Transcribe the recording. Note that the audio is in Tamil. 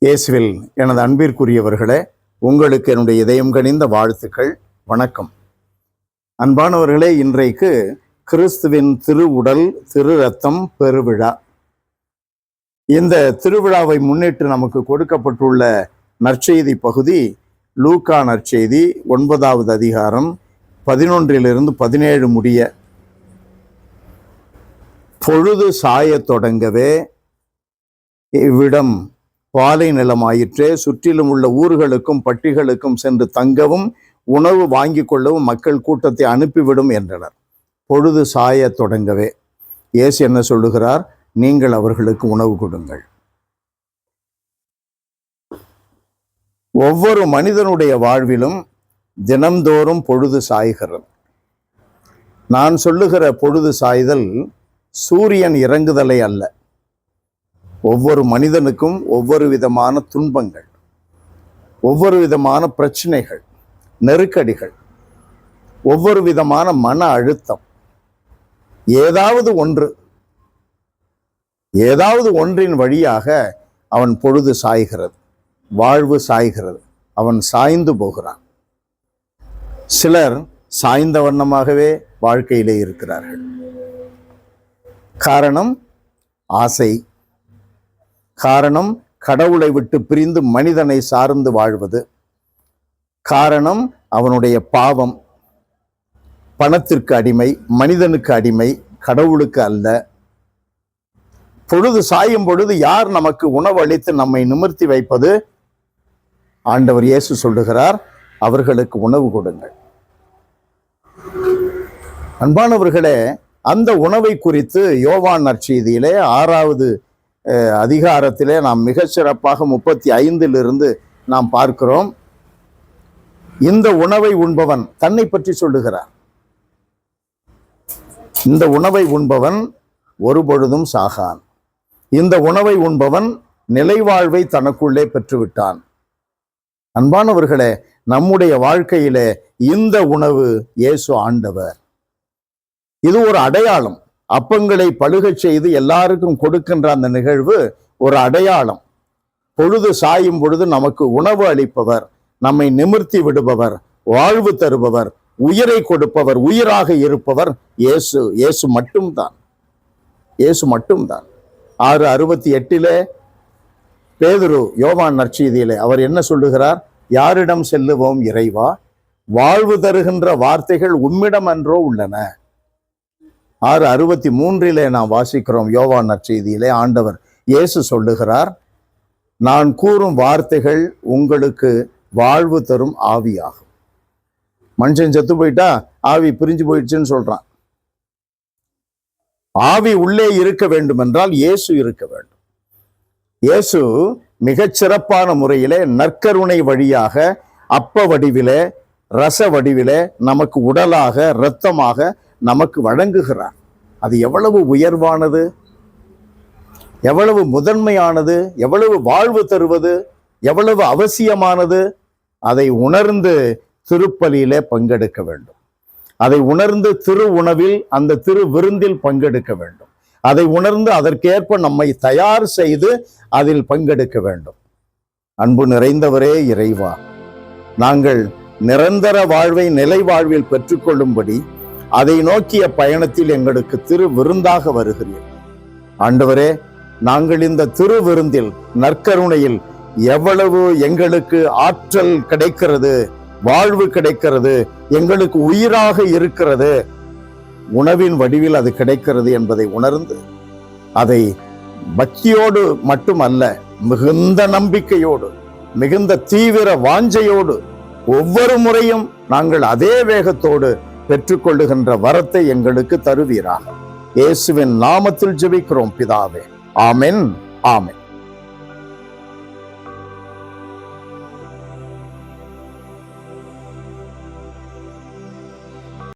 இயேசுவில் எனது அன்பிற்குரியவர்களே, உங்களுக்கு என்னுடைய இதயம் கனிந்த வாழ்த்துக்கள். வணக்கம். அன்பானவர்களே, இன்றைக்கு கிறிஸ்துவின் திருவுடல் திரு ரத்தம் பெருவிழா. இந்த திருவிழாவை முன்னிட்டு நமக்கு கொடுக்கப்பட்டுள்ள நற்செய்தி பகுதி லூக்கா நற்செய்தி 9வது அதிகாரம் 11 - 17 முடிய. பொழுது சாயத் தொடங்கவே இவ்விடம் பாலை நிலமாயிற்றே. சுற்றிலும் உள்ள ஊர்களுக்கும் பட்டிகளுக்கும் சென்று தங்கவும் உணவு வாங்கி கொள்ளவும் மக்கள் கூட்டத்தை அனுப்பிவிடும் என்றனர். பொழுது சாய தொடங்கவே இயேசு என்ன சொல்லுகிறார்? நீங்கள் அவர்களுக்கு உணவு கொடுங்கள். ஒவ்வொரு மனிதனுடைய வாழ்விலும் தினம்தோறும் பொழுது சாய்கிறது. நான் சொல்லுகிற பொழுது சாய்தல் சூரியன் இறங்குதலை அல்ல. ஒவ்வொரு மனிதனுக்கும் ஒவ்வொரு விதமான துன்பங்கள், ஒவ்வொரு விதமான பிரச்சனைகள், நெருக்கடிகள், ஒவ்வொரு விதமான மன அழுத்தம், ஏதாவது ஒன்றின் வழியாக அவன் பொழுது சாய்கிறது, வாழ்வு சாய்கிறது, அவன் சாய்ந்து போகிறான். சிலர் சாய்ந்த வண்ணமாகவே வாழ்க்கையிலே இருக்கிறார்கள். காரணம் ஆசை, காரணம் கடவுளை விட்டு பிரிந்து மனிதனை சார்ந்து வாழ்வது, காரணம் அவனுடைய பாவம், பணத்திற்கு அடிமை, மனிதனுக்கு அடிமை, கடவுளுக்கு அல்ல. பொழுது சாயும் பொழுது யார் நமக்கு உணவு அளித்து நம்மை நிமிர்த்தி வைப்பது? ஆண்டவர் இயேசு சொல்லுகிறார், அவர்களுக்கு உணவு கொடுங்கள். அன்பானவர்களே, அந்த உணவை குறித்து யோவான் நற்செய்தியிலே 6வது அதிகாரத்திலே நாம் மிகச் சிறப்பாக 35 நாம் பார்க்கிறோம். இந்த உணவை உண்பவன் தன்னை பற்றி சொல்லுகிறார். இந்த உணவை உண்பவன் ஒருபொழுதும் சாகான். இந்த உணவை உண்பவன் நிலைவாழ்வை தனக்குள்ளே பெற்றுவிட்டான். அன்பானவர்களே, நம்முடைய வாழ்க்கையிலே இந்த உணவு இயேசு ஆண்டவர். இது ஒரு அடையாளம். அப்பங்களை பழுகச் செய்து எல்லாருக்கும் கொடுக்கின்ற அந்த நிகழ்வு ஒரு அடையாளம். பொழுது சாயும் பொழுது நமக்கு உணவு அளிப்பவர், நம்மை நிமிர்த்தி விடுபவர், வாழ்வு தருபவர், உயிரை கொடுப்பவர், உயிராக இருப்பவர் இயேசு. இயேசு மட்டும்தான். 6:68 பேதுரு யோவான் நற்செய்தியிலே அவர் என்ன சொல்லுகிறார்? யாரிடம் செல்லுவோம் இறைவா? வாழ்வு தருகின்ற வார்த்தைகள் உம்மிடம் அன்றோ உள்ளன. 6:63 நாம் வாசிக்கிறோம். யோவான் நற்செய்தியிலே ஆண்டவர் இயேசு சொல்லுகிறார், நான் கூறும் வார்த்தைகள் உங்களுக்கு வாழ்வு தரும் ஆவியாகும். மனுஷன் செத்து போயிட்டா ஆவி பிரிஞ்சு போயிடுச்சுன்னு சொல்றான். ஆவி உள்ளே இருக்க வேண்டும் என்றால் இயேசு இருக்க வேண்டும். இயேசு மிகச் சிறப்பான முறையிலே நற்கருணை வழியாக அப்ப வடிவிலே, ரச வடிவிலே நமக்கு உடலாக, இரத்தமாக நமக்கு வழங்குகிறார். அது எவ்வளவு உயர்வானது, எவ்வளவு முதன்மையானது, எவ்வளவு வாழ்வு தருவது, எவ்வளவு அவசியமானது. அதை உணர்ந்து திருப்பலியிலே பங்கெடுக்க வேண்டும். அதை உணர்ந்து திரு உணவில், அந்த திரு விருந்தில் பங்கெடுக்க வேண்டும். அதை உணர்ந்து அதற்கேற்ப நம்மை தயார் செய்து அதில் பங்கெடுக்க வேண்டும். அன்பு நிறைந்தவரே இறைவா, நாங்கள் நிரந்தர வாழ்வை நிலை வாழ்வில் பெற்றுக்கொள்ளும்படி அதை நோக்கிய பயணத்தில் எங்களுக்கு திரு விருந்தாக வருகிறீர். ஆண்டவரே, நாங்கள் இந்த திரு விருந்தில், நற்கருணையில் எவ்வளவு எங்களுக்கு ஆற்றல் கிடைக்கிறது, வாழ்வு கிடைக்கிறது, எங்களுக்கு உயிராக இருக்கிறது, உணவின் வடிவில் அது கிடைக்கிறது என்பதை உணர்ந்து அதை பக்தியோடு மட்டுமல்ல, மிகுந்த நம்பிக்கையோடு, மிகுந்த தீவிர வாஞ்சையோடு ஒவ்வொரு முறையும் நாங்கள் அதே வேகத்தோடு பெற்றுக்கொள்ளுகின்ற வரத்தை எங்களுக்கு தருவீராக. இயேசுவின் நாமத்தில் ஜெபிக்கிறோம் பிதாவே. ஆமென். ஆமென்.